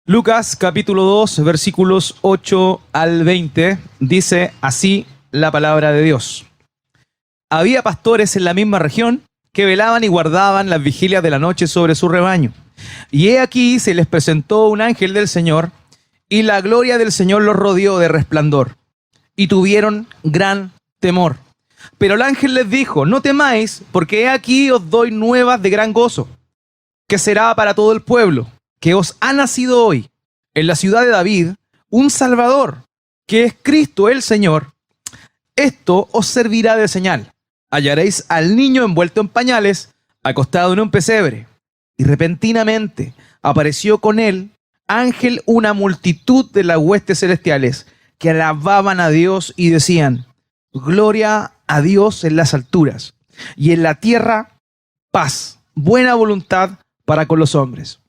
Lucas capítulo 2, versículos 8 al 20, dice así la palabra de Dios. Había pastores en la misma región que velaban y guardaban las vigilias de la noche sobre su rebaño. Y he aquí se les presentó un ángel del Señor, y la gloria del Señor los rodeó de resplandor, y tuvieron gran temor. Pero el ángel les dijo: no temáis, porque he aquí os doy nuevas de gran gozo, que será para todo el pueblo, que os ha nacido hoy, en la ciudad de David, un Salvador, que es Cristo el Señor. Esto os servirá de señal. Hallaréis al niño envuelto en pañales, acostado en un pesebre. Y repentinamente apareció con él ángel una multitud de las huestes celestiales, que alababan a Dios y decían: gloria a Dios en las alturas, y en la tierra paz, buena voluntad para con los hombres.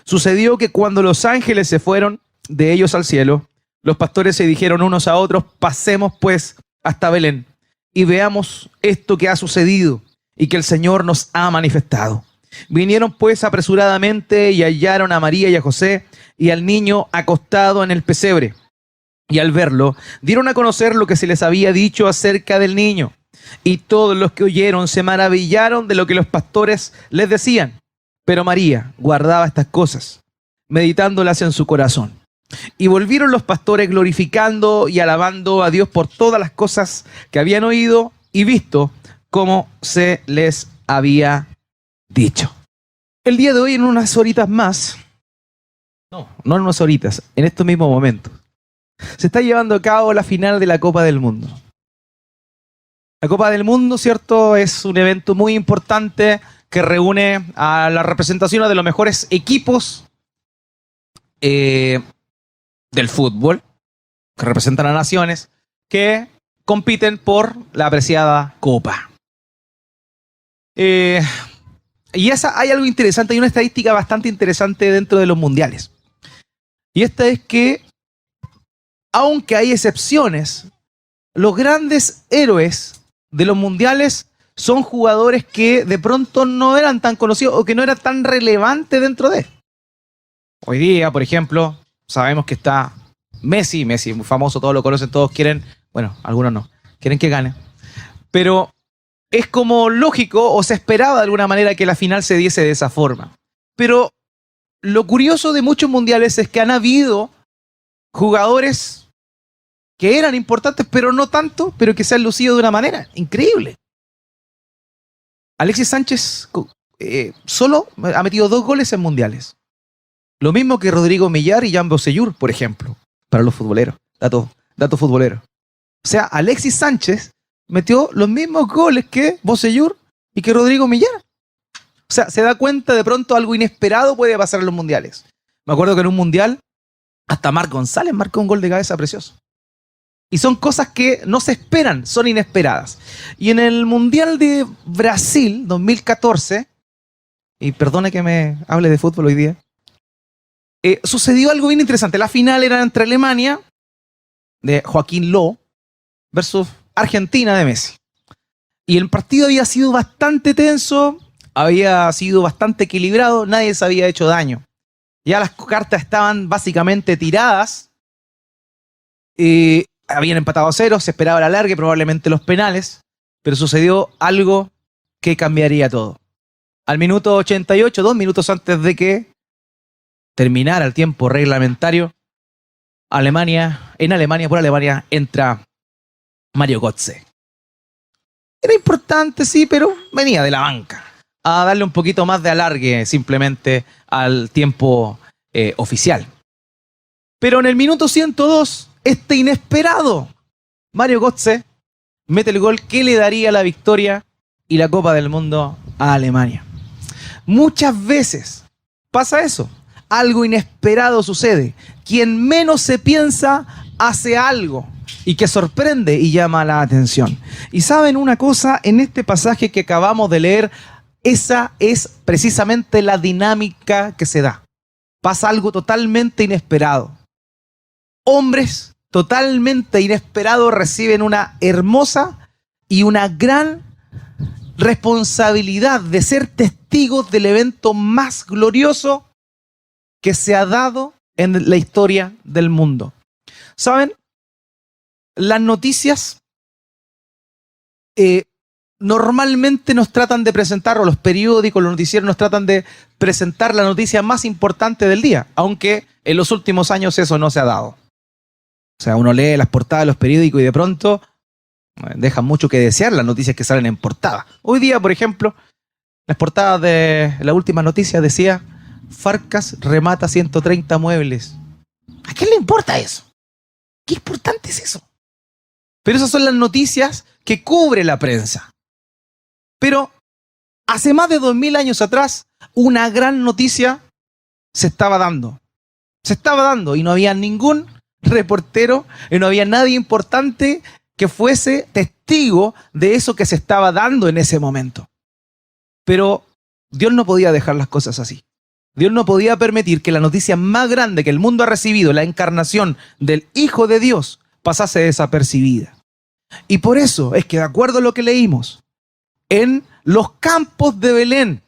Sucedió que cuando los ángeles se fueron de ellos al cielo, los pastores se dijeron unos a otros: pasemos pues hasta Belén y veamos esto que ha sucedido y que el Señor nos ha manifestado. Vinieron pues apresuradamente y hallaron a María y a José y al niño acostado en el pesebre. Y al verlo, dieron a conocer lo que se les había dicho acerca del niño. Y todos los que oyeron se maravillaron de lo que los pastores les decían. Pero María guardaba estas cosas, meditándolas en su corazón. Y volvieron los pastores glorificando y alabando a Dios por todas las cosas que habían oído y visto, como se les había dicho. El día de hoy, en unas horitas más, no en unas horitas, en estos mismos momentos, se está llevando a cabo la final de la Copa del Mundo. La Copa del Mundo, ¿cierto?, es un evento muy importante que reúne a las representaciones de los mejores equipos del fútbol, que representan a naciones, que compiten por la apreciada Copa. Hay algo interesante, hay una estadística bastante interesante dentro de los mundiales. Y esta es que, aunque hay excepciones, los grandes héroes de los mundiales son jugadores que de pronto no eran tan conocidos o que no eran tan relevantes dentro de. Hoy día, por ejemplo, sabemos que está Messi es muy famoso, todos lo conocen, todos quieren, bueno, algunos no, quieren que gane. Pero es como lógico, o se esperaba de alguna manera, que la final se diese de esa forma. Pero lo curioso de muchos mundiales es que han habido jugadores que eran importantes, pero no tanto, pero que se han lucido de una manera increíble. Alexis Sánchez solo ha metido 2 goles en mundiales. Lo mismo que Rodrigo Millar y Jan Bosellur, por ejemplo, para los futboleros. Dato futbolero. O sea, Alexis Sánchez metió los mismos goles que Bosellur y que Rodrigo Millar. O sea, se da cuenta, de pronto algo inesperado puede pasar en los mundiales. Me acuerdo que en un mundial hasta Marc González marcó un gol de cabeza precioso. Y son cosas que no se esperan, son inesperadas. Y en el Mundial de Brasil 2014, y perdone que me hable de fútbol hoy día, sucedió algo bien interesante. La final era entre Alemania, de Joaquín Low, versus Argentina de Messi. Y el partido había sido bastante tenso, había sido bastante equilibrado, nadie se había hecho daño. Ya las cartas estaban básicamente tiradas. Habían empatado a 0, se esperaba la larga y probablemente los penales, pero sucedió algo que cambiaría todo. Al minuto 88, 2 minutos antes de que terminara el tiempo reglamentario, por Alemania entra Mario Götze. Era importante, sí, pero venía de la banca a darle un poquito más de alargue simplemente al tiempo oficial. Pero en el minuto 102, este inesperado Mario Götze mete el gol que le daría la victoria y la Copa del Mundo a Alemania. Muchas veces pasa eso. Algo inesperado sucede. Quien menos se piensa hace algo y que sorprende y llama la atención. Y saben una cosa, en este pasaje que acabamos de leer, esa es precisamente la dinámica que se da. Pasa algo totalmente inesperado. Hombres totalmente inesperados reciben una hermosa y una gran responsabilidad de ser testigos del evento más glorioso que se ha dado en la historia del mundo. ¿Saben? Las noticias normalmente nos tratan de presentar, o los periódicos, los noticieros nos tratan de presentar la noticia más importante del día, aunque en los últimos años eso no se ha dado. O sea, uno lee las portadas de los periódicos y de pronto dejan mucho que desear las noticias que salen en portada. Hoy día, por ejemplo, las portadas de la última noticia decía: Farcas remata 130 muebles. ¿A quién le importa eso? ¿Qué importante es eso? Pero esas son las noticias que cubre la prensa. Pero hace más de 2000 años atrás, una gran noticia se estaba dando. Se estaba dando y no había ningún reportero y no había nadie importante que fuese testigo de eso que se estaba dando en ese momento. Pero Dios no podía dejar las cosas así. Dios no podía permitir que la noticia más grande que el mundo ha recibido, la encarnación del Hijo de Dios, pasase desapercibida. Y por eso es que, de acuerdo a lo que leímos, en los campos de Belén,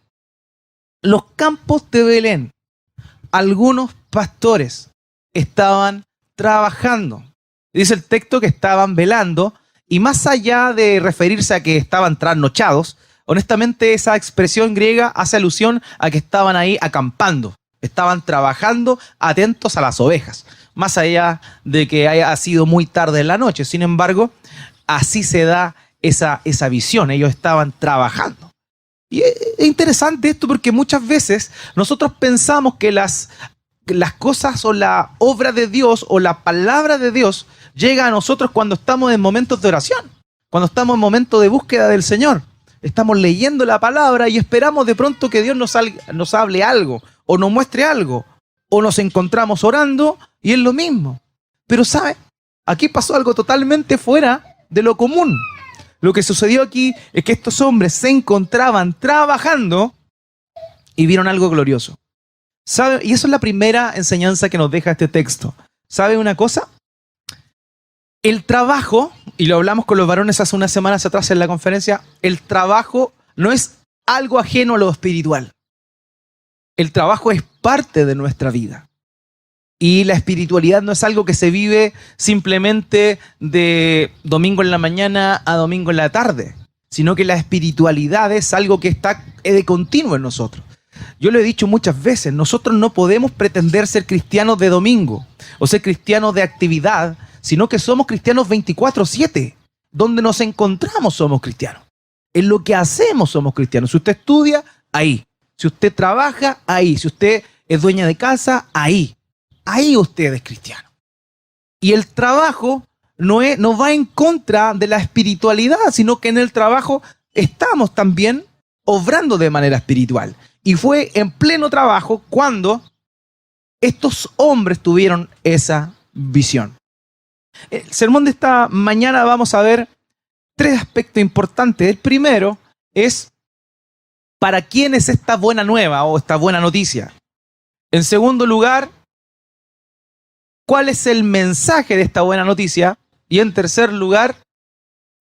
algunos pastores estaban trabajando. Dice el texto que estaban velando, y más allá de referirse a que estaban trasnochados, honestamente esa expresión griega hace alusión a que estaban ahí acampando, estaban trabajando atentos a las ovejas, más allá de que haya sido muy tarde en la noche. Sin embargo, así se da esa visión, ellos estaban trabajando. Y es interesante esto porque muchas veces nosotros pensamos que las cosas o la obra de Dios o la palabra de Dios llega a nosotros cuando estamos en momentos de oración, cuando estamos en momentos de búsqueda del Señor. Estamos leyendo la palabra y esperamos de pronto que Dios nos hable algo, o nos muestre algo, o nos encontramos orando y es lo mismo. Pero ¿sabe? Aquí pasó algo totalmente fuera de lo común. Lo que sucedió aquí es que estos hombres se encontraban trabajando y vieron algo glorioso. ¿Sabe? Y eso es la primera enseñanza que nos deja este texto. ¿Sabe una cosa? El trabajo, y lo hablamos con los varones hace unas semanas atrás en la conferencia, el trabajo no es algo ajeno a lo espiritual. El trabajo es parte de nuestra vida. Y la espiritualidad no es algo que se vive simplemente de domingo en la mañana a domingo en la tarde, sino que la espiritualidad es algo que está de continuo en nosotros. Yo lo he dicho muchas veces, nosotros no podemos pretender ser cristianos de domingo o ser cristianos de actividad, sino que somos cristianos 24/7. Donde nos encontramos somos cristianos. En lo que hacemos somos cristianos. Si usted estudia, ahí. Si usted trabaja, ahí. Si usted es dueña de casa, ahí. Ahí usted es cristiano. Y el trabajo no va en contra de la espiritualidad, sino que en el trabajo estamos también obrando de manera espiritual. Y fue en pleno trabajo cuando estos hombres tuvieron esa visión. El sermón de esta mañana vamos a ver 3 aspectos importantes. El primero es ¿para quién es esta buena nueva o esta buena noticia? En segundo lugar, ¿cuál es el mensaje de esta buena noticia? Y en tercer lugar,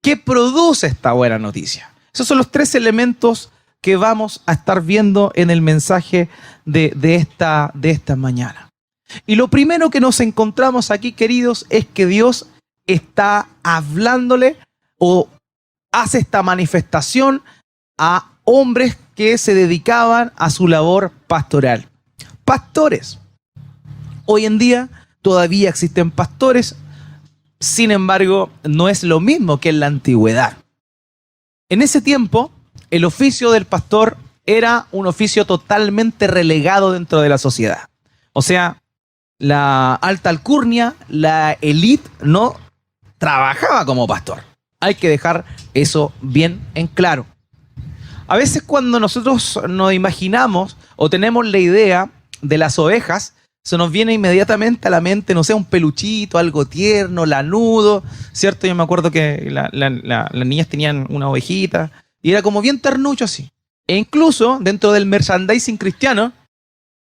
¿qué produce esta buena noticia? Esos son los 3 elementos que vamos a estar viendo en el mensaje de esta mañana. Y lo primero que nos encontramos aquí, queridos, es que Dios está hablándole o hace esta manifestación a hombres que se dedicaban a su labor pastoral. Pastores. Hoy en día todavía existen pastores, sin embargo, no es lo mismo que en la antigüedad. En ese tiempo, el oficio del pastor era un oficio totalmente relegado dentro de la sociedad. O sea, la alta alcurnia, la élite, no trabajaba como pastor. Hay que dejar eso bien en claro. A veces cuando nosotros nos imaginamos o tenemos la idea de las ovejas, se nos viene inmediatamente a la mente, no sé, un peluchito, algo tierno, lanudo, ¿cierto? Yo me acuerdo que las niñas tenían una ovejita y era como bien ternucho así. E incluso dentro del merchandising cristiano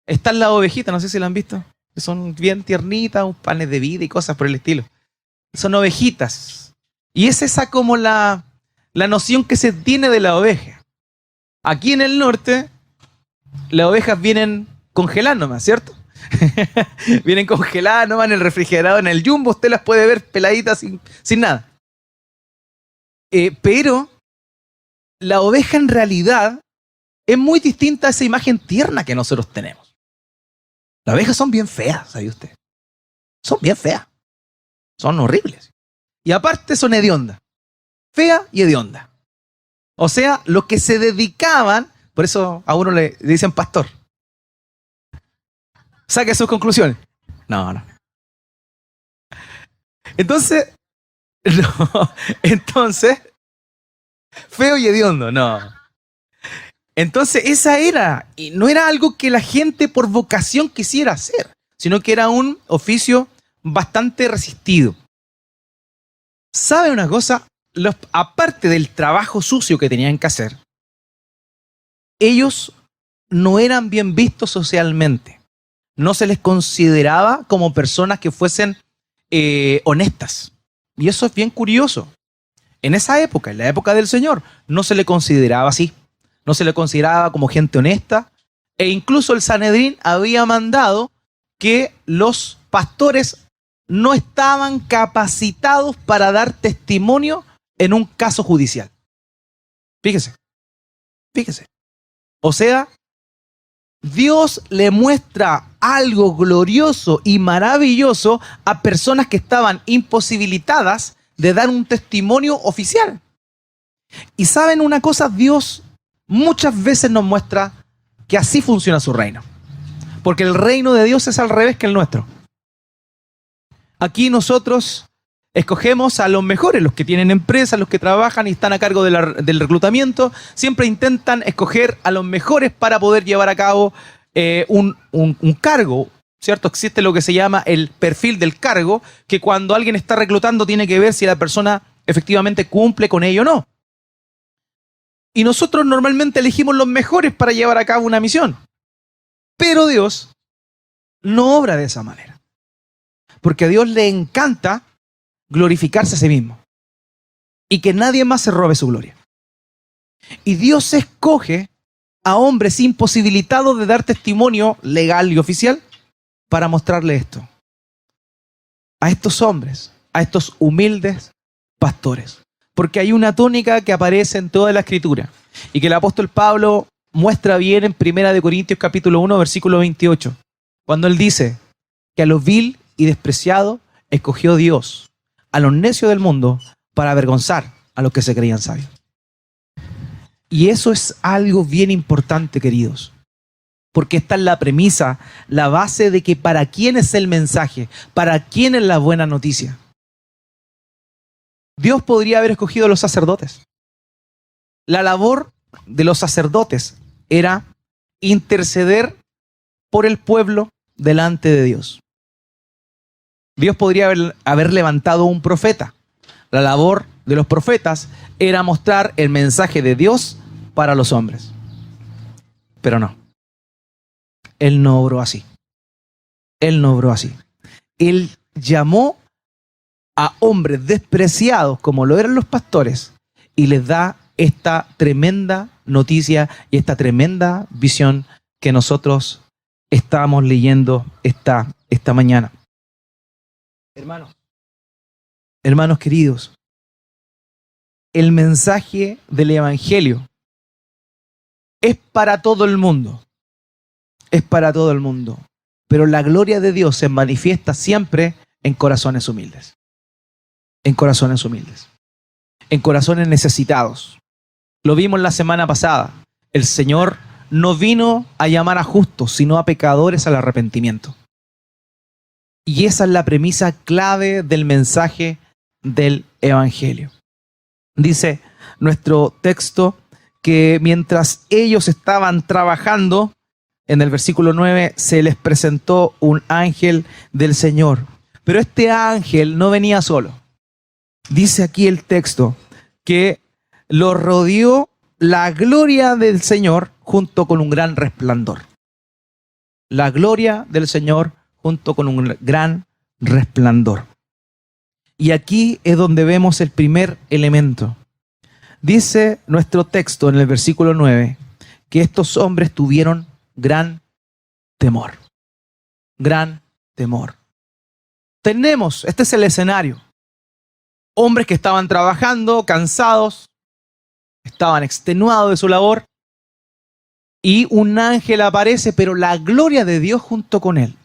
están las ovejitas, no sé si la han visto, que son bien tiernitas, panes de vida y cosas por el estilo. Son ovejitas. Y es esa como la noción que se tiene de la oveja. Aquí en el norte, las ovejas vienen congeladas nomás, ¿cierto? Vienen congeladas, no van en el refrigerador, en el Jumbo, usted las puede ver peladitas sin nada. Pero la oveja en realidad es muy distinta a esa imagen tierna que nosotros tenemos. Las ovejas son bien feas, ¿sabe usted? Son bien feas. Son horribles. Y aparte son hediondas. Fea y hedionda. O sea, los que se dedicaban, por eso a uno le dicen pastor. Saque sus conclusiones. No. Entonces, feo y hediondo, no. Entonces, esa era, y no era algo que la gente por vocación quisiera hacer, sino que era un oficio bastante resistido. ¿Sabe una cosa? Aparte del trabajo sucio que tenían que hacer, ellos no eran bien vistos socialmente. No se les consideraba como personas que fuesen honestas. Y eso es bien curioso. En esa época, en la época del Señor, no se le consideraba así. No se le consideraba como gente honesta. E incluso el Sanedrín había mandado que los pastores no estaban capacitados para dar testimonio en un caso judicial. Fíjese. O sea, Dios le muestra algo glorioso y maravilloso a personas que estaban imposibilitadas de dar un testimonio oficial. Y saben una cosa, Dios muchas veces nos muestra que así funciona su reino. Porque el reino de Dios es al revés que el nuestro. Aquí nosotros escogemos a los mejores, los que tienen empresas, los que trabajan y están a cargo del reclutamiento. Siempre intentan escoger a los mejores para poder llevar a cabo un cargo, ¿cierto? Existe lo que se llama el perfil del cargo, que cuando alguien está reclutando tiene que ver si la persona efectivamente cumple con ello o no. Y nosotros normalmente elegimos los mejores para llevar a cabo una misión. Pero Dios no obra de esa manera. Porque a Dios le encanta glorificarse a sí mismo y que nadie más se robe su gloria. Y Dios escoge a hombres imposibilitados de dar testimonio legal y oficial para mostrarle esto. A estos hombres, a estos humildes pastores. Porque hay una tónica que aparece en toda la Escritura y que el apóstol Pablo muestra bien en 1 Corintios capítulo 1, versículo 28, cuando él dice que a lo vil y despreciado escogió Dios, a los necios del mundo, para avergonzar a los que se creían sabios. Y eso es algo bien importante, queridos, porque esta es la premisa, la base de que para quién es el mensaje, para quién es la buena noticia. Dios podría haber escogido a los sacerdotes. La labor de los sacerdotes era interceder por el pueblo delante de Dios. Dios podría haber levantado un profeta. La labor de los profetas era mostrar el mensaje de Dios para los hombres. Pero no. Él no obró así. Él no obró así. Él llamó a hombres despreciados como lo eran los pastores y les da esta tremenda noticia y esta tremenda visión que nosotros estábamos leyendo esta mañana. Hermanos queridos, el mensaje del Evangelio es para todo el mundo. Es para todo el mundo. Pero la gloria de Dios se manifiesta siempre en corazones humildes. En corazones humildes. En corazones necesitados. Lo vimos la semana pasada. El Señor no vino a llamar a justos, sino a pecadores al arrepentimiento. Y esa es la premisa clave del mensaje del Evangelio. Dice nuestro texto que mientras ellos estaban trabajando, en el versículo 9, se les presentó un ángel del Señor. Pero este ángel no venía solo. Dice aquí el texto que lo rodeó la gloria del Señor junto con un gran resplandor. La gloria del Señor junto con un gran resplandor. Y aquí es donde vemos el primer elemento. Dice nuestro texto en el versículo 9 que estos hombres tuvieron gran temor. gran temor. Este es el escenario. Hombres que estaban trabajando, cansados, estaban extenuados de su labor, y un ángel aparece, pero la gloria de Dios junto con él.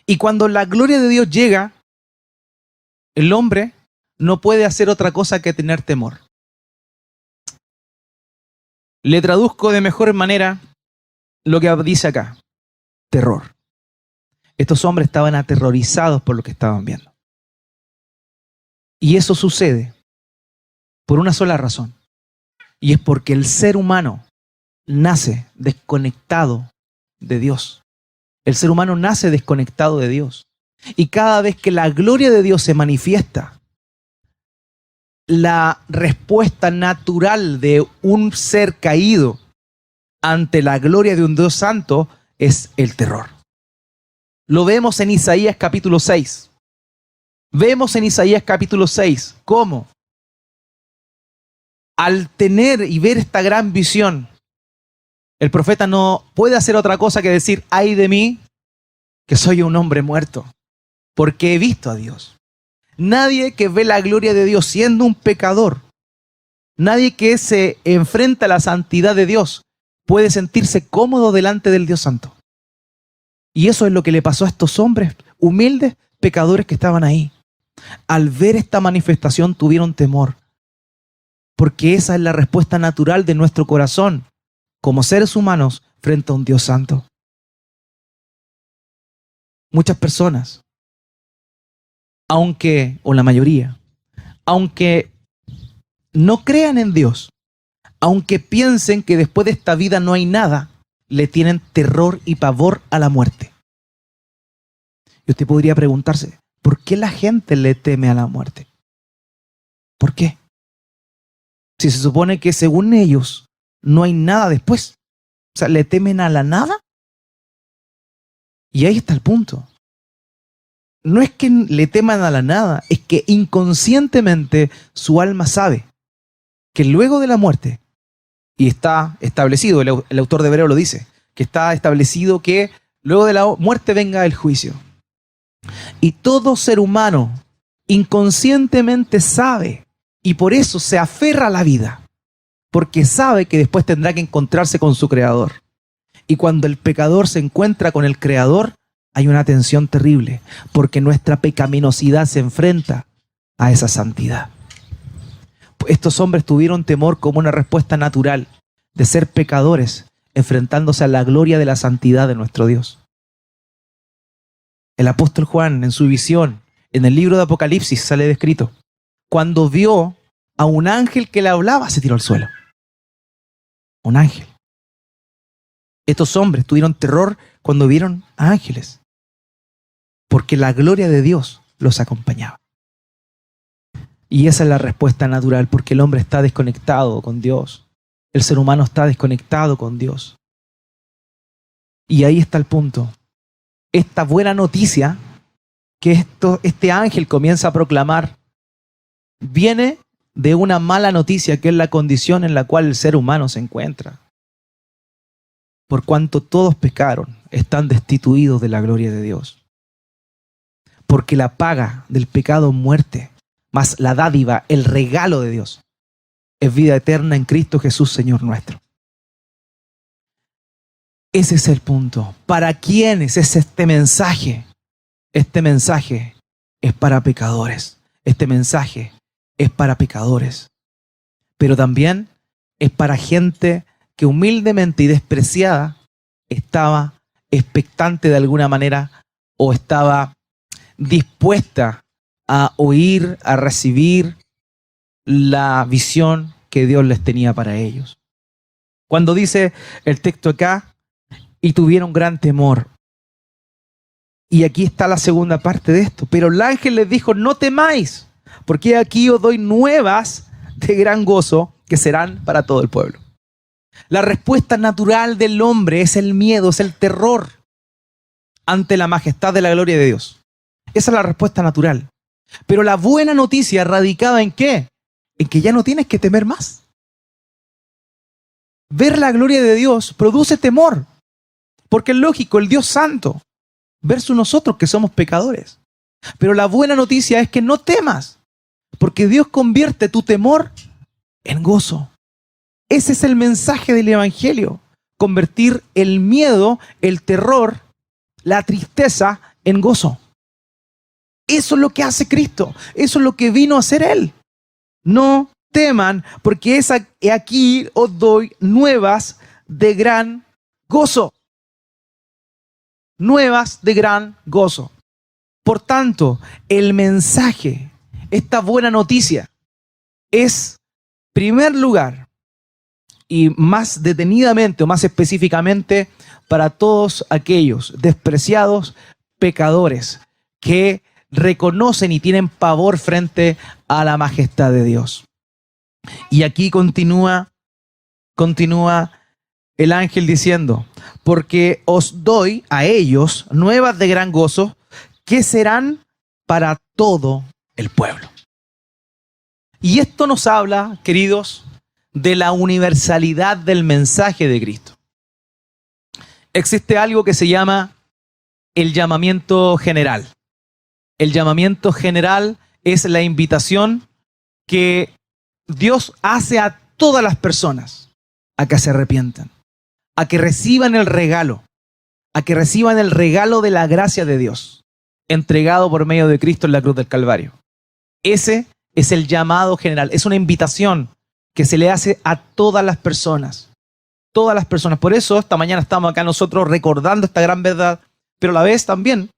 Y cuando la gloria de Dios llega, el hombre no puede hacer otra cosa que tener temor. Le traduzco de mejor manera lo que dice acá: terror. Estos hombres estaban aterrorizados por lo que estaban viendo. Y eso sucede por una sola razón, y es porque el ser humano nace desconectado de Dios. El ser humano nace desconectado de Dios. Y cada vez que la gloria de Dios se manifiesta, la respuesta natural de un ser caído ante la gloria de un Dios santo es el terror. Lo vemos en Isaías capítulo 6. Vemos en Isaías capítulo 6 cómo, al tener y ver esta gran visión, el profeta no puede hacer otra cosa que decir: ay de mí, que soy un hombre muerto, porque he visto a Dios. Nadie que ve la gloria de Dios siendo un pecador, nadie que se enfrenta a la santidad de Dios, puede sentirse cómodo delante del Dios santo. Y eso es lo que le pasó a estos hombres humildes, pecadores que estaban ahí. Al ver esta manifestación tuvieron temor, porque esa es la respuesta natural de nuestro corazón como seres humanos frente a un Dios santo. Muchas personas, o la mayoría, aunque no crean en Dios, aunque piensen que después de esta vida no hay nada, le tienen terror y pavor a la muerte. Y usted podría preguntarse: ¿por qué la gente le teme a la muerte? ¿Por qué? Si se supone que según ellos no hay nada después. O sea, ¿le temen a la nada? Y ahí está el punto. No es que le teman a la nada, es que inconscientemente su alma sabe que luego de la muerte, y está establecido, el autor de Hebreo lo dice, que está establecido que luego de la muerte venga el juicio. Y todo ser humano inconscientemente sabe, y por eso se aferra a la vida, porque sabe que después tendrá que encontrarse con su Creador. Y cuando el pecador se encuentra con el Creador, hay una tensión terrible, porque nuestra pecaminosidad se enfrenta a esa santidad. Estos hombres tuvieron temor como una respuesta natural de ser pecadores, enfrentándose a la gloria de la santidad de nuestro Dios. El apóstol Juan, en su visión, en el libro de Apocalipsis sale descrito: cuando vio a un ángel que le hablaba, se tiró al suelo. Un ángel. Estos hombres tuvieron terror cuando vieron a ángeles, porque la gloria de Dios los acompañaba. Y esa es la respuesta natural, porque el hombre está desconectado con Dios. El ser humano está desconectado con Dios. Y ahí está el punto. Esta buena noticia que este ángel comienza a proclamar viene de una mala noticia, que es la condición en la cual el ser humano se encuentra. Por cuanto todos pecaron, están destituidos de la gloria de Dios. Porque la paga del pecado es muerte, mas la dádiva, el regalo de Dios, es vida eterna en Cristo Jesús, Señor nuestro. Ese es el punto. ¿Para quiénes es este mensaje? Este mensaje es para pecadores. Este mensaje es para pecadores. Pero también es para gente que humildemente y despreciada estaba expectante de alguna manera, o estaba dispuesta a oír, a recibir la visión que Dios les tenía para ellos. Cuando dice el texto acá: y tuvieron gran temor. Y aquí está la segunda parte de esto. Pero el ángel les dijo: no temáis, porque aquí os doy nuevas de gran gozo que serán para todo el pueblo. La respuesta natural del hombre es el miedo, es el terror ante la majestad de la gloria de Dios. Esa es la respuesta natural. Pero la buena noticia radicaba ¿en qué? En que ya no tienes que temer más. Ver la gloria de Dios produce temor. Porque es lógico, el Dios santo versus nosotros que somos pecadores. Pero la buena noticia es que no temas, porque Dios convierte tu temor en gozo. Ese es el mensaje del Evangelio. Convertir el miedo, el terror, la tristeza en gozo. Eso es lo que hace Cristo. Eso es lo que vino a hacer Él. No teman, porque aquí os doy nuevas de gran gozo. Nuevas de gran gozo. Por tanto, el mensaje, esta buena noticia, es, en primer lugar, y más detenidamente o más específicamente, para todos aquellos despreciados pecadores que reconocen y tienen pavor frente a la majestad de Dios. Y aquí continúa el ángel diciendo, porque os doy a ellos nuevas de gran gozo, que serán para todo el pueblo. Y esto nos habla, queridos, de la universalidad del mensaje de Cristo. Existe algo que se llama el llamamiento general. El llamamiento general es la invitación que Dios hace a todas las personas a que se arrepientan, a que reciban el regalo, de la gracia de Dios, entregado por medio de Cristo en la cruz del Calvario. Ese es el llamado general, es una invitación que se le hace a todas las personas. Todas las personas. Por eso esta mañana estamos acá nosotros recordando esta gran verdad, pero a la vez también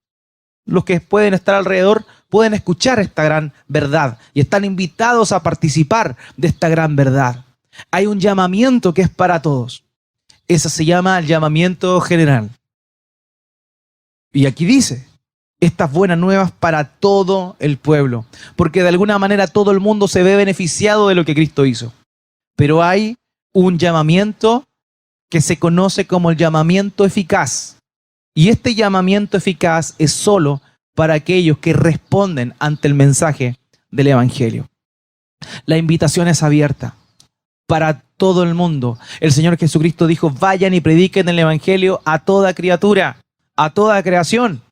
los que pueden estar alrededor pueden escuchar esta gran verdad y están invitados a participar de esta gran verdad. Hay un llamamiento que es para todos. Eso se llama el llamamiento general. Y aquí dice, estas buenas nuevas para todo el pueblo, porque de alguna manera todo el mundo se ve beneficiado de lo que Cristo hizo. Pero hay un llamamiento que se conoce como el llamamiento eficaz. Y este llamamiento eficaz es solo para aquellos que responden ante el mensaje del Evangelio. La invitación es abierta para todo el mundo. El Señor Jesucristo dijo, vayan y prediquen el Evangelio a toda criatura, a toda creación.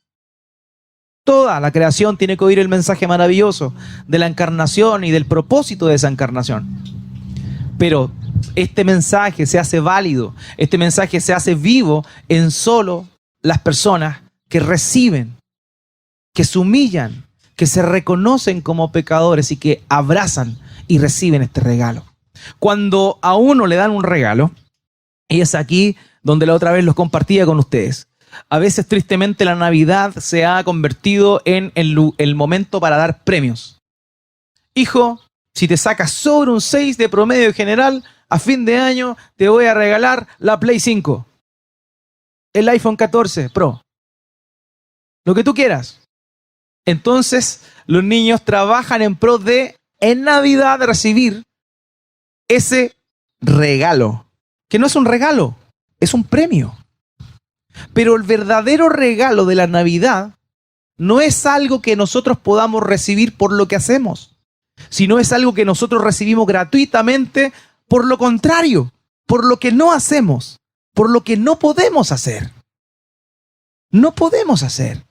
Toda la creación tiene que oír el mensaje maravilloso de la encarnación y del propósito de esa encarnación. Pero este mensaje se hace válido, este mensaje se hace vivo en solo las personas que reciben, que se humillan, que se reconocen como pecadores y que abrazan y reciben este regalo. Cuando a uno le dan un regalo, y es aquí donde la otra vez los compartía con ustedes, a veces tristemente la Navidad se ha convertido en el momento para dar premios. Hijo, si te sacas sobre un 6 de promedio general, a fin de año te voy a regalar la Play 5, el iPhone 14 Pro, lo que tú quieras. Entonces, los niños trabajan en pro de, en Navidad, recibir ese regalo, que no es un regalo, es un premio. Pero el verdadero regalo de la Navidad no es algo que nosotros podamos recibir por lo que hacemos, sino es algo que nosotros recibimos gratuitamente por lo contrario, por lo que no hacemos, por lo que no podemos hacer. No podemos hacer.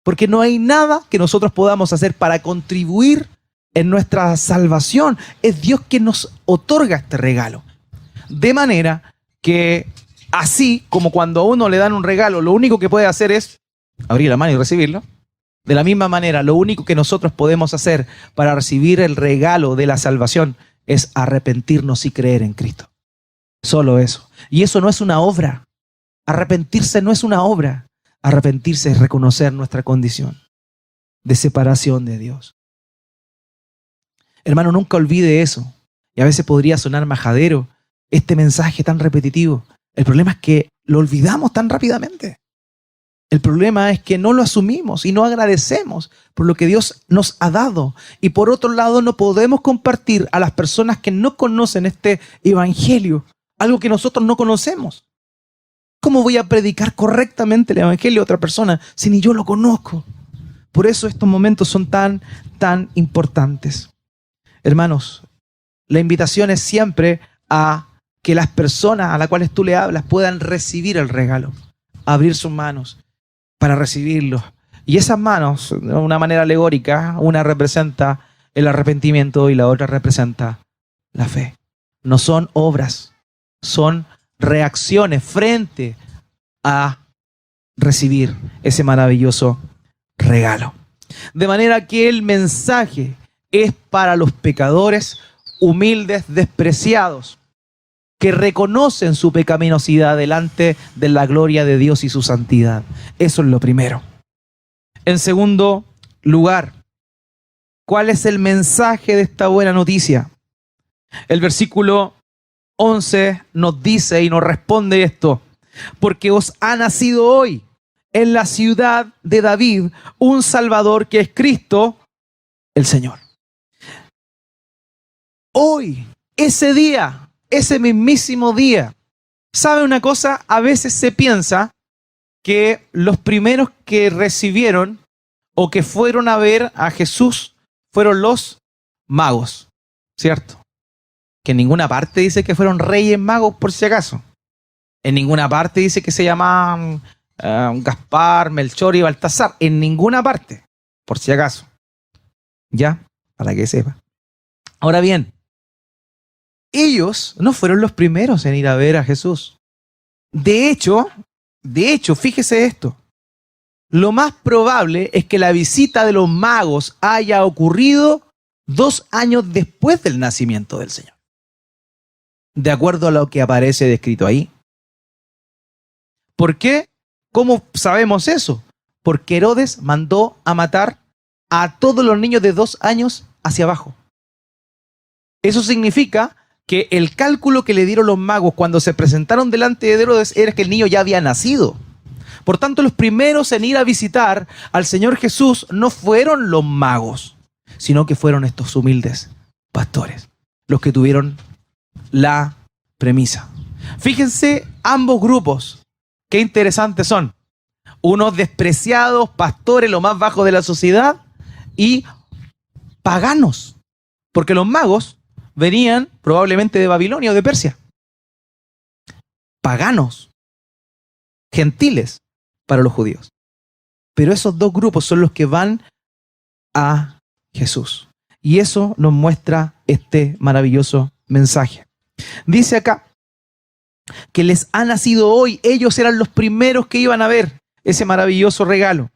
Porque no hay nada que nosotros podamos hacer para contribuir en nuestra salvación. Es Dios quien nos otorga este regalo. De manera que, así como cuando a uno le dan un regalo, lo único que puede hacer es abrir la mano y recibirlo. De la misma manera, lo único que nosotros podemos hacer para recibir el regalo de la salvación es arrepentirnos y creer en Cristo. Solo eso. Y eso no es una obra. Arrepentirse no es una obra. Arrepentirse es reconocer nuestra condición de separación de Dios. Hermano, nunca olvide eso. Y a veces podría sonar majadero este mensaje tan repetitivo. El problema es que lo olvidamos tan rápidamente. El problema es que no lo asumimos y no agradecemos por lo que Dios nos ha dado. Y por otro lado, no podemos compartir a las personas que no conocen este evangelio, algo que nosotros no conocemos. ¿Cómo voy a predicar correctamente el evangelio a otra persona si ni yo lo conozco? Por eso estos momentos son tan importantes. Hermanos, la invitación es siempre a que las personas a las cuales tú le hablas puedan recibir el regalo, abrir sus manos para recibirlo. Y esas manos, de una manera alegórica, una representa el arrepentimiento y la otra representa la fe. No son obras, son reacciones frente a recibir ese maravilloso regalo. De manera que el mensaje es para los pecadores humildes, despreciados, que reconocen su pecaminosidad delante de la gloria de Dios y su santidad. Eso es lo primero. En segundo lugar, ¿cuál es el mensaje de esta buena noticia? El versículo 11 nos dice y nos responde esto: porque os ha nacido hoy en la ciudad de David un Salvador, que es Cristo el Señor. Hoy, ese día, ese mismísimo día. ¿Sabe una cosa? A veces se piensa que los primeros que recibieron o que fueron a ver a Jesús fueron los magos, ¿cierto? Que en ninguna parte dice que fueron reyes magos, por si acaso. En ninguna parte dice que se llamaban Gaspar, Melchor y Baltasar. En ninguna parte, por si acaso. ¿Ya? Para que sepa. Ahora bien, ellos no fueron los primeros en ir a ver a Jesús. De hecho, fíjese esto. Lo más probable es que la visita de los magos haya ocurrido 2 años después del nacimiento del Señor. De acuerdo a lo que aparece descrito ahí. ¿Por qué? ¿Cómo sabemos eso? Porque Herodes mandó a matar a todos los niños de 2 años hacia abajo. Eso significa que el cálculo que le dieron los magos cuando se presentaron delante de Herodes era que el niño ya había nacido. Por tanto, los primeros en ir a visitar al Señor Jesús no fueron los magos, sino que fueron estos humildes pastores, los que tuvieron la premisa. Fíjense ambos grupos, qué interesantes son. Unos despreciados pastores, lo más bajo de la sociedad, y paganos, porque los magos venían probablemente de Babilonia o de Persia. Paganos, gentiles para los judíos. Pero esos dos grupos son los que van a Jesús. Y eso nos muestra este maravilloso mensaje. Dice acá que les ha nacido hoy. Ellos eran los primeros que iban a ver ese maravilloso regalo.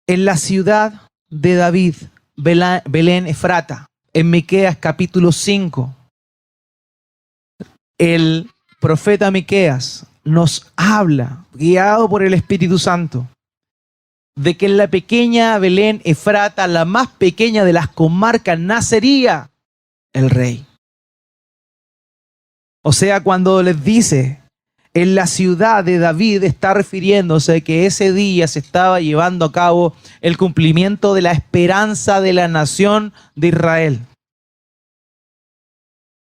En la ciudad de David, Belén Efrata, en Miqueas capítulo 5, el profeta Miqueas nos habla, guiado por el Espíritu Santo, de que en la pequeña Belén Efrata, la más pequeña de las comarcas, nacería el rey. O sea, cuando les dice en la ciudad de David, está refiriéndose que ese día se estaba llevando a cabo el cumplimiento de la esperanza de la nación de Israel.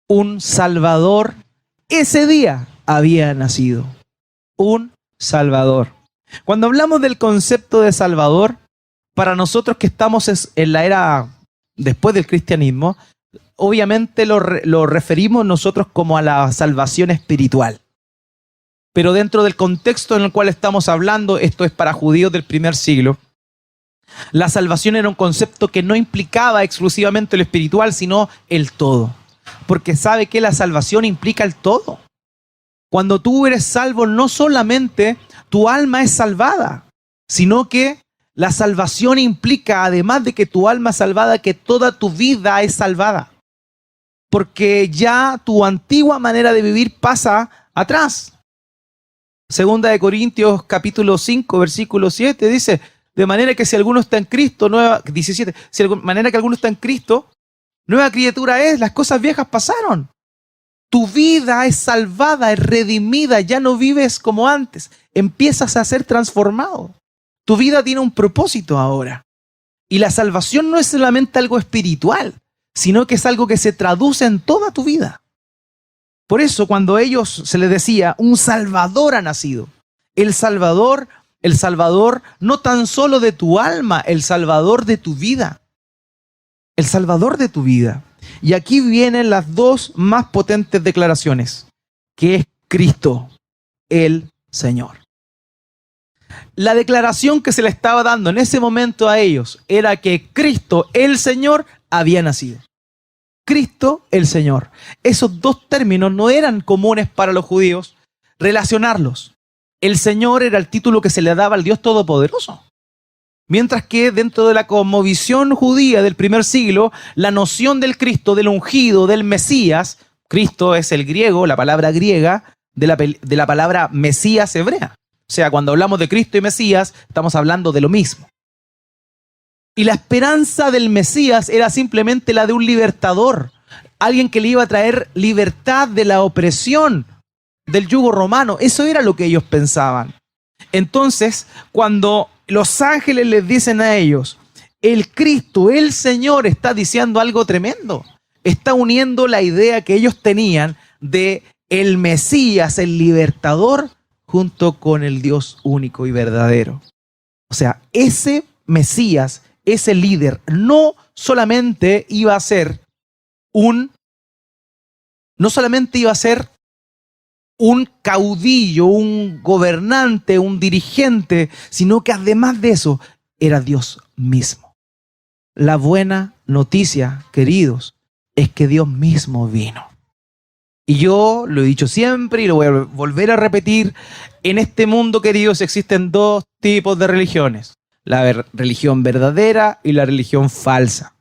Un Salvador ese día había nacido. Un Salvador. Cuando hablamos del concepto de Salvador, para nosotros que estamos en la era después del cristianismo, obviamente lo referimos nosotros como a la salvación espiritual. Pero dentro del contexto en el cual estamos hablando, esto es para judíos del primer siglo, la salvación era un concepto que no implicaba exclusivamente lo espiritual, sino el todo. Porque sabe que la salvación implica el todo. Cuando tú eres salvo, no solamente tu alma es salvada, sino que la salvación implica, además de que tu alma es salvada, que toda tu vida es salvada. Porque ya tu antigua manera de vivir pasa atrás. Segunda de Corintios capítulo 5, versículo 7 dice, de manera que si alguno está en Cristo, 17, de manera que alguno está en Cristo, nueva criatura es, las cosas viejas pasaron. Tu vida es salvada, es redimida, ya no vives como antes, empiezas a ser transformado. Tu vida tiene un propósito ahora. Y la salvación no es solamente algo espiritual, sino que es algo que se traduce en toda tu vida. Por eso cuando a ellos se les decía, un Salvador ha nacido. El Salvador no tan solo de tu alma, el Salvador de tu vida. El Salvador de tu vida. Y aquí vienen las dos más potentes declaraciones, que es Cristo, el Señor. La declaración que se le estaba dando en ese momento a ellos era que Cristo, el Señor, había nacido. Cristo, el Señor. Esos dos términos no eran comunes para los judíos relacionarlos. El Señor era el título que se le daba al Dios Todopoderoso. Mientras que dentro de la cosmovisión judía del primer siglo, la noción del Cristo, del ungido, del Mesías, Cristo es el griego, la palabra griega, de la palabra Mesías hebrea. O sea, cuando hablamos de Cristo y Mesías, estamos hablando de lo mismo. Y la esperanza del Mesías era simplemente la de un libertador, alguien que le iba a traer libertad de la opresión del yugo romano. Eso era lo que ellos pensaban. Entonces, cuando los ángeles les dicen a ellos, el Cristo, el Señor, está diciendo algo tremendo. Está uniendo la idea que ellos tenían de el Mesías, el libertador, junto con el Dios único y verdadero. O sea, ese Mesías, ese líder, no solamente iba a ser un caudillo, un gobernante, un dirigente, sino que además de eso, era Dios mismo. La buena noticia, queridos, es que Dios mismo vino. Y yo lo he dicho siempre y lo voy a volver a repetir, en este mundo, queridos, existen dos tipos de religiones. La religión verdadera y la religión falsa.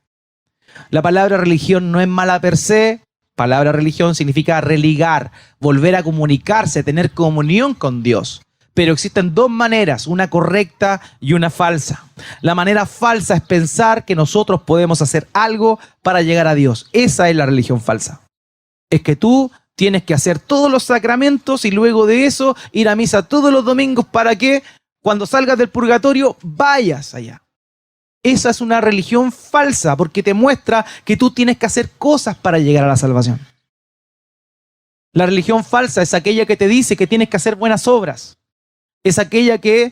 La palabra religión no es mala per se. Palabra religión significa religar, volver a comunicarse, tener comunión con Dios. Pero existen dos maneras, una correcta y una falsa. La manera falsa es pensar que nosotros podemos hacer algo para llegar a Dios. Esa es la religión falsa. Es que tú tienes que hacer todos los sacramentos y luego de eso ir a misa todos los domingos para que cuando salgas del purgatorio vayas allá. Esa es una religión falsa porque te muestra que tú tienes que hacer cosas para llegar a la salvación. La religión falsa es aquella que te dice que tienes que hacer buenas obras. Es aquella que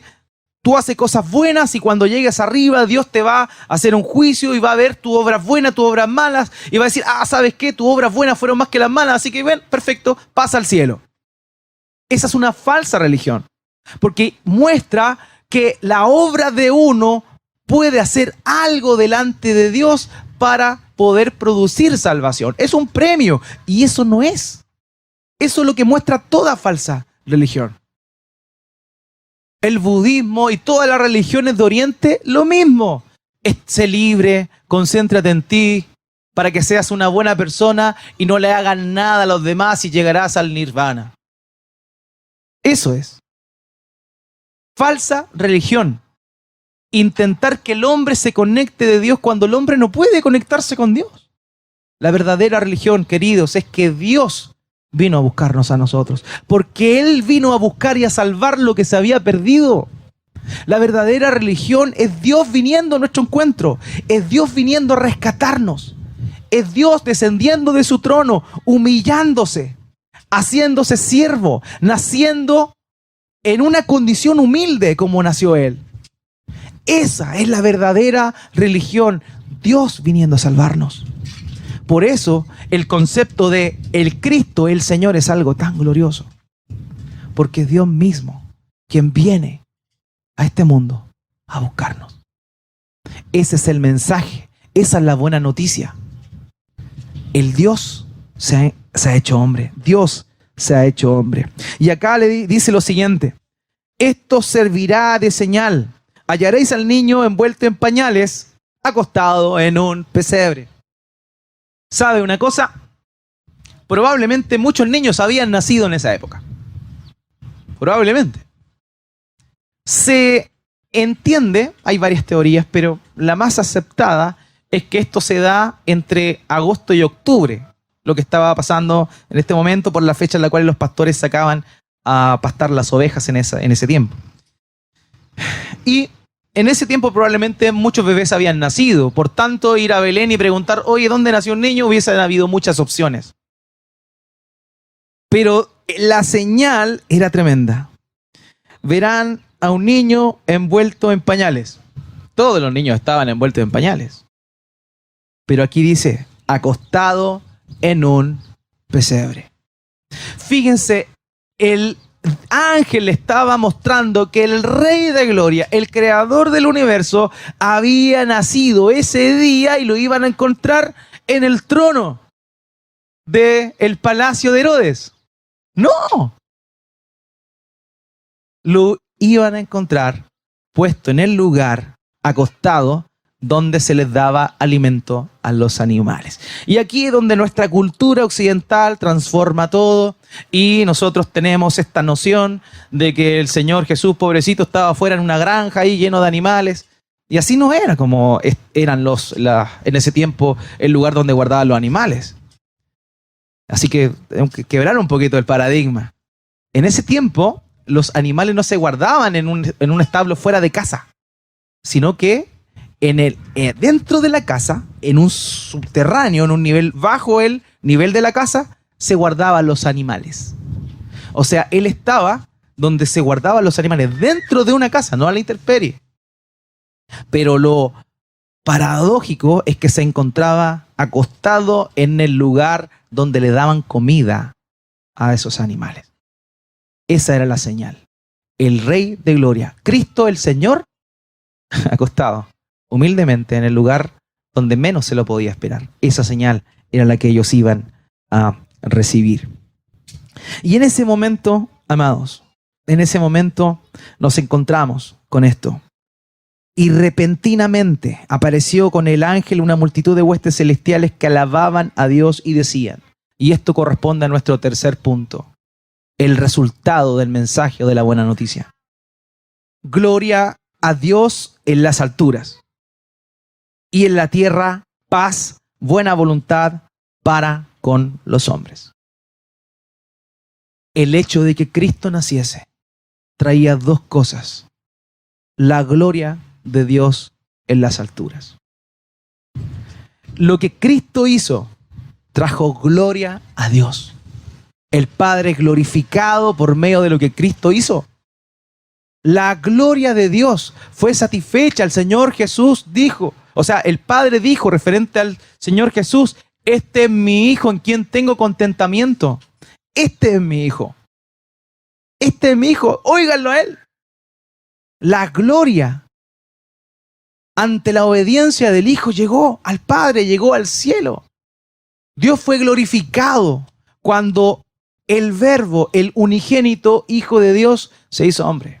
tú haces cosas buenas y cuando llegues arriba Dios te va a hacer un juicio y va a ver tus obras buenas, tus obras malas y va a decir, ¿sabes qué? Tus obras buenas fueron más que las malas, así que ven, perfecto, pasa al cielo. Esa es una falsa religión porque muestra que la obra de uno puede hacer algo delante de Dios para poder producir salvación. Es un premio y eso no es. Eso es lo que muestra toda falsa religión. El budismo y todas las religiones de Oriente, lo mismo. Sé libre, concéntrate en ti para que seas una buena persona y no le hagan nada a los demás y llegarás al nirvana. Eso es. Falsa religión. Intentar que el hombre se conecte de Dios cuando el hombre no puede conectarse con Dios. La verdadera religión, queridos, es que Dios vino a buscarnos a nosotros, porque Él vino a buscar y a salvar lo que se había perdido. La verdadera religión es Dios viniendo a nuestro encuentro, es Dios viniendo a rescatarnos, es Dios descendiendo de su trono, humillándose, haciéndose siervo, naciendo en una condición humilde como nació Él. Esa es la verdadera religión, Dios viniendo a salvarnos. Por eso el concepto de el Cristo, el Señor, es algo tan glorioso. Porque es Dios mismo quien viene a este mundo a buscarnos. Ese es el mensaje, esa es la buena noticia. El Dios se ha hecho hombre, Dios se ha hecho hombre. Y acá le dice lo siguiente, esto servirá de señal. Hallaréis al niño envuelto en pañales, acostado en un pesebre. ¿Sabe una cosa? Probablemente muchos niños habían nacido en esa época. Probablemente. Se entiende, hay varias teorías, pero la más aceptada es que esto se da entre agosto y octubre, lo que estaba pasando en este momento por la fecha en la cual los pastores sacaban a pastar las ovejas en ese tiempo. Y en ese tiempo probablemente muchos bebés habían nacido, por tanto ir a Belén y preguntar, oye, ¿dónde nació un niño? Hubiesen habido muchas opciones. Pero la señal era tremenda. Verán a un niño envuelto en pañales. Todos los niños estaban envueltos en pañales. Pero aquí dice, acostado en un pesebre. Fíjense, el ángel le estaba mostrando que el Rey de Gloria, el creador del universo, había nacido ese día y lo iban a encontrar en el trono del palacio de Herodes. No, lo iban a encontrar puesto en el lugar, acostado, donde se les daba alimento a los animales. Y aquí es donde nuestra cultura occidental transforma todo y nosotros tenemos esta noción de que el Señor Jesús, pobrecito, estaba afuera en una granja ahí lleno de animales. Y así no era como eran en ese tiempo el lugar donde guardaban los animales. Así que tenemos que quebrar un poquito el paradigma. En ese tiempo los animales no se guardaban en un establo fuera de casa, sino que dentro de la casa, en un subterráneo, en un nivel bajo el nivel de la casa, se guardaban los animales. O sea, él estaba donde se guardaban los animales, dentro de una casa, no a la intemperie. Pero lo paradójico es que se encontraba acostado en el lugar donde le daban comida a esos animales. Esa era la señal. El Rey de Gloria, Cristo el Señor, acostado humildemente en el lugar donde menos se lo podía esperar. Esa señal era la que ellos iban a recibir. Y en ese momento, amados, en ese momento nos encontramos con esto. Y repentinamente apareció con el ángel una multitud de huestes celestiales que alababan a Dios y decían, y esto corresponde a nuestro tercer punto, el resultado del mensaje de la buena noticia. Gloria a Dios en las alturas y en la tierra paz, buena voluntad para con los hombres. El hecho de que Cristo naciese traía dos cosas: la gloria de Dios en las alturas. Lo que Cristo hizo trajo gloria a Dios. El Padre glorificado por medio de lo que Cristo hizo. La gloria de Dios fue satisfecha. El Señor Jesús dijo, o sea, el Padre dijo referente al Señor Jesús, este es mi Hijo en quien tengo contentamiento. Este es mi Hijo. Este es mi Hijo. Óiganlo a Él. La gloria ante la obediencia del Hijo llegó al Padre, llegó al cielo. Dios fue glorificado cuando el Verbo, el unigénito Hijo de Dios, se hizo hombre.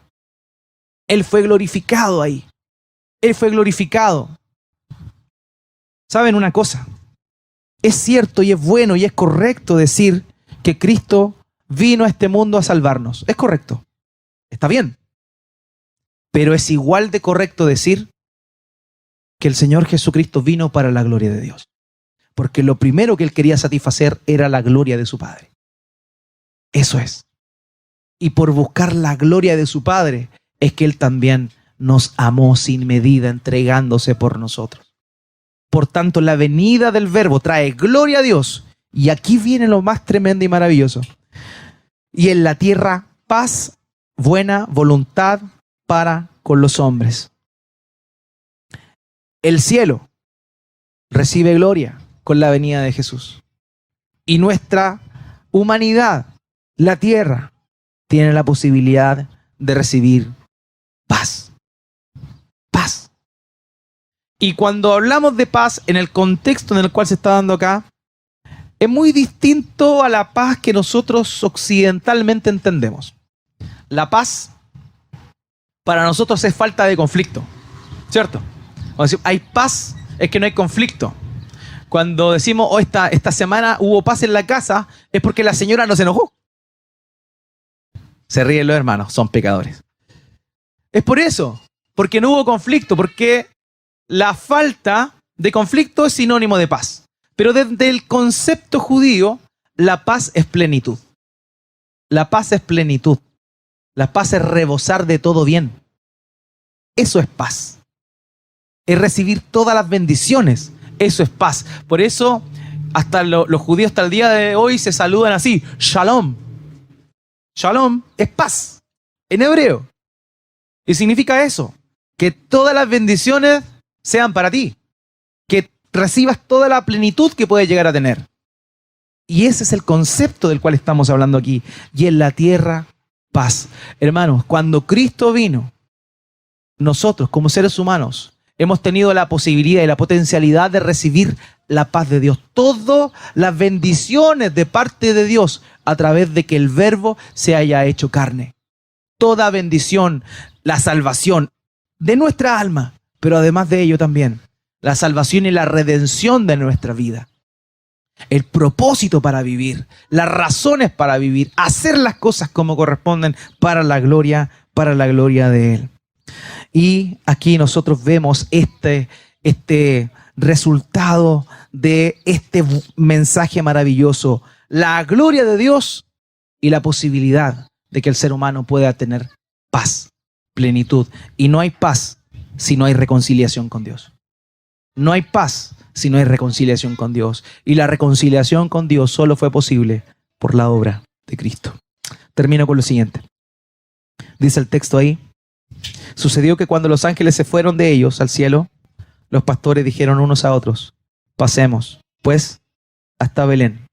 Él fue glorificado ahí. Él fue glorificado. ¿Saben una cosa? Es cierto y es bueno y es correcto decir que Cristo vino a este mundo a salvarnos. Es correcto. Está bien. Pero es igual de correcto decir que el Señor Jesucristo vino para la gloria de Dios. Porque lo primero que Él quería satisfacer era la gloria de su Padre. Eso es. Y por buscar la gloria de su Padre es que Él también nos amó sin medida, entregándose por nosotros. Por tanto, la venida del Verbo trae gloria a Dios. Y aquí viene lo más tremendo y maravilloso. Y en la tierra, paz, buena voluntad para con los hombres. El cielo recibe gloria con la venida de Jesús. Y nuestra humanidad, la tierra, tiene la posibilidad de recibir paz. Paz. Y cuando hablamos de paz, en el contexto en el cual se está dando acá, es muy distinto a la paz que nosotros occidentalmente entendemos. La paz para nosotros es falta de conflicto, ¿cierto? Cuando decimos hay paz, es que no hay conflicto. Cuando decimos, oh, esta semana hubo paz en la casa, es porque la señora no se enojó. Se ríen los hermanos, son pecadores. Es por eso, porque no hubo conflicto, porque la falta de conflicto es sinónimo de paz. Pero desde el concepto judío, la paz es plenitud. La paz es plenitud. La paz es rebosar de todo bien. Eso es paz. Es recibir todas las bendiciones. Eso es paz. Por eso, hasta los judíos hasta el día de hoy se saludan así. Shalom. Shalom es paz. En hebreo. Y significa eso. Que todas las bendiciones sean para ti. Que recibas toda la plenitud que puedes llegar a tener. Y ese es el concepto del cual estamos hablando aquí. Y en la tierra, paz. Hermanos, cuando Cristo vino, nosotros como seres humanos hemos tenido la posibilidad y la potencialidad de recibir la paz de Dios. Todas las bendiciones de parte de Dios a través de que el Verbo se haya hecho carne. Toda bendición, la salvación de nuestra alma, pero además de ello también la salvación y la redención de nuestra vida. El propósito para vivir, las razones para vivir, hacer las cosas como corresponden para la gloria de Él. Y aquí nosotros vemos este resultado de este mensaje maravilloso, la gloria de Dios y la posibilidad de que el ser humano pueda tener paz, plenitud. Y no hay paz si no hay reconciliación con Dios. No hay paz si no hay reconciliación con Dios. Y la reconciliación con Dios solo fue posible por la obra de Cristo. Termino con lo siguiente. Dice el texto ahí: sucedió que cuando los ángeles se fueron de ellos al cielo, los pastores dijeron unos a otros: pasemos, pues, hasta Belén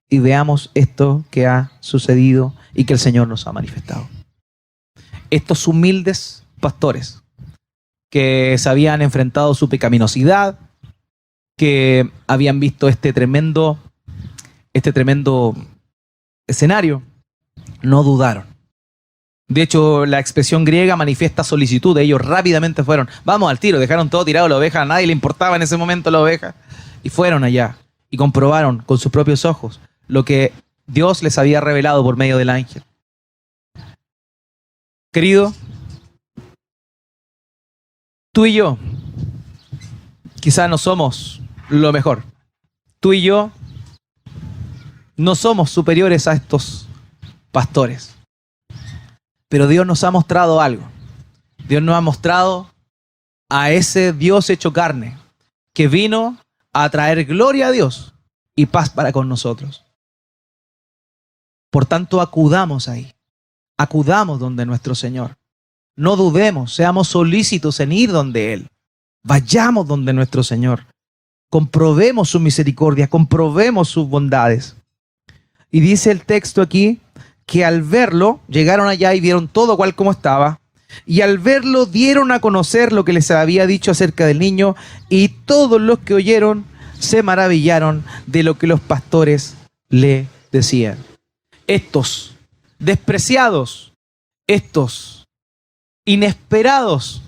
y veamos esto que ha sucedido y que el Señor nos ha manifestado. Estos humildes pastores que se habían enfrentado a su pecaminosidad, que habían visto este tremendo escenario, no dudaron. De hecho, la expresión griega manifiesta solicitud. Ellos rápidamente fueron, vamos al tiro, dejaron todo tirado la oveja, a nadie le importaba en ese momento la oveja, y fueron allá y comprobaron con sus propios ojos lo que Dios les había revelado por medio del ángel. Querido, tú y yo quizás no somos lo mejor. Tú y yo no somos superiores a estos pastores. Pero Dios nos ha mostrado algo. Dios nos ha mostrado a ese Dios hecho carne, que vino a traer gloria a Dios y paz para con nosotros. Por tanto, acudamos ahí. Acudamos donde nuestro Señor. No dudemos, seamos solícitos en ir donde Él. Vayamos donde nuestro Señor. Comprobemos su misericordia, comprobemos sus bondades. Y dice el texto aquí que al verlo, llegaron allá y vieron todo cual como estaba. Y al verlo dieron a conocer lo que les había dicho acerca del niño, y todos los que oyeron se maravillaron de lo que los pastores le decían. Estos despreciados, estos inesperados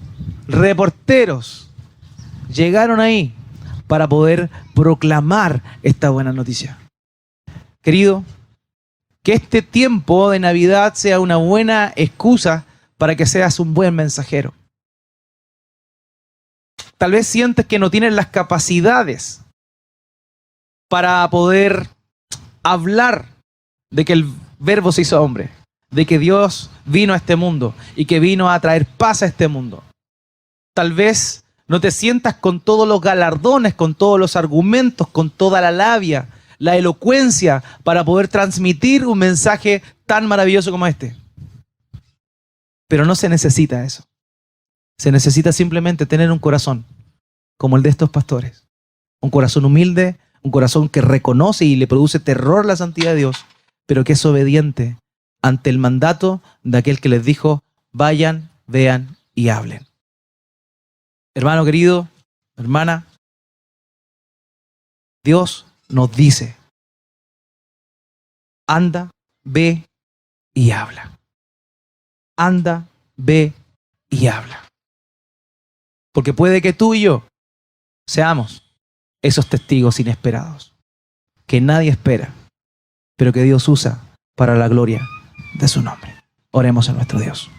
reporteros llegaron ahí para poder proclamar esta buena noticia. Querido, que este tiempo de Navidad sea una buena excusa para que seas un buen mensajero. Tal vez sientes que no tienes las capacidades para poder hablar de que el Verbo se hizo hombre, de que Dios vino a este mundo y que vino a traer paz a este mundo. Tal vez no te sientas con todos los galardones, con todos los argumentos, con toda la labia, la elocuencia para poder transmitir un mensaje tan maravilloso como este. Pero no se necesita eso. Se necesita simplemente tener un corazón como el de estos pastores. Un corazón humilde, un corazón que reconoce y le produce terror la santidad de Dios, pero que es obediente ante el mandato de aquel que les dijo: vayan, vean y hablen. Hermano querido, hermana, Dios nos dice: anda, ve y habla. Anda, ve y habla. Porque puede que tú y yo seamos esos testigos inesperados, que nadie espera, pero que Dios usa para la gloria de su nombre. Oremos a nuestro Dios.